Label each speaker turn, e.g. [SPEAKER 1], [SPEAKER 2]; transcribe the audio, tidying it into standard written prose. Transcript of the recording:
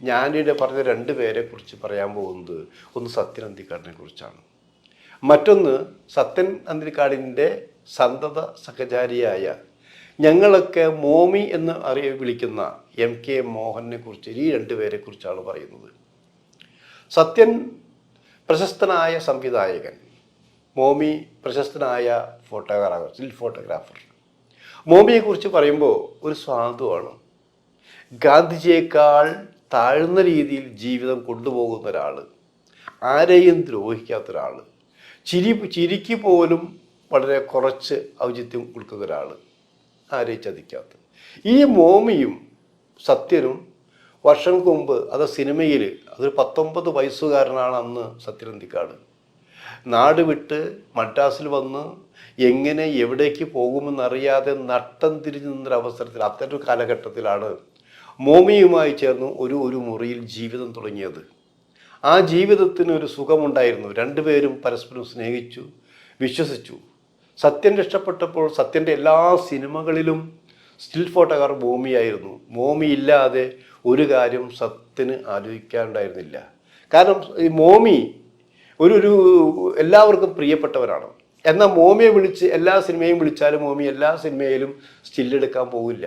[SPEAKER 1] ഞാനിവിടെ പറഞ്ഞ രണ്ട് പേരെ കുറിച്ച് പറയാൻ പോകുന്നത് ഒന്ന് സത്യൻ അന്തിക്കാടിനെ കുറിച്ചാണ്. മറ്റൊന്ന് സത്യൻ അന്തിക്കാടിൻ്റെ സന്തത സഹചാരിയായ ഞങ്ങളൊക്കെ മോമി എന്ന് വിളിക്കുന്ന MK മോഹനെ കുറിച്ച് ഈ രണ്ട് പേരെ കുറിച്ചാണ് പറയുന്നത്. സത്യൻ പ്രശസ്തനായ സംവിധായകൻ, മോമി പ്രശസ്തനായ ഫോട്ടോഗ്രാഫർ, സ്റ്റിൽ ഫോട്ടോഗ്രാഫർ. മോമിയെക്കുറിച്ച് പറയുമ്പോൾ ഒരു സാധുവാണ്. ഗാന്ധിജിയേക്കാൾ താഴ്ന്ന രീതിയിൽ ജീവിതം കൊണ്ടുപോകുന്ന ഒരാൾ, ആരെയും ദ്രോഹിക്കാത്ത ഒരാൾ, ചിരിക്ക് പോലും വളരെ കുറച്ച് ഔചിത്യം കൊടുക്കുന്ന ഒരാൾ, ആരെയും ചതിക്കാത്ത. ഈ മോമിയും സത്യനും വർഷങ്ങൾക്ക് മുമ്പ് അത് സിനിമയിൽ, അതൊരു 19 വയസ്സുകാരനാണ് അന്ന് സത്യൻ അന്തിക്കാട്, നാട് വിട്ട് മദ്രാസിൽ വന്ന് എങ്ങനെ എവിടേക്ക് പോകുമെന്നറിയാതെ നട്ടം തിരിഞ്ഞു നിന്നൊരവസരത്തിൽ, അത്തരൊരു കാലഘട്ടത്തിലാണ് മോമിയുമായി ചേർന്ന് ഒരു മുറിയിൽ ജീവിതം തുടങ്ങിയത്. ആ ജീവിതത്തിന് ഒരു സുഖമുണ്ടായിരുന്നു. രണ്ടുപേരും പരസ്പരം സ്നേഹിച്ചു, വിശ്വസിച്ചു. സത്യൻ രക്ഷപ്പെട്ടപ്പോൾ സത്യൻ്റെ എല്ലാ സിനിമകളിലും സ്റ്റിൽ ഫോട്ടോഗ്രാഫർ മോമിയായിരുന്നു. മോമി ഇല്ലാതെ ഒരു കാര്യം സത്യന് ആലോചിക്കാനുണ്ടായിരുന്നില്ല. കാരണം ഈ മോമി ഒരു എല്ലാവർക്കും പ്രിയപ്പെട്ടവരാണ്. എന്നാൽ മോമിയെ വിളിച്ച് എല്ലാ സിനിമയും വിളിച്ചാലും മോമി എല്ലാ സിനിമയിലും സ്റ്റില്ലെടുക്കാൻ പോകില്ല.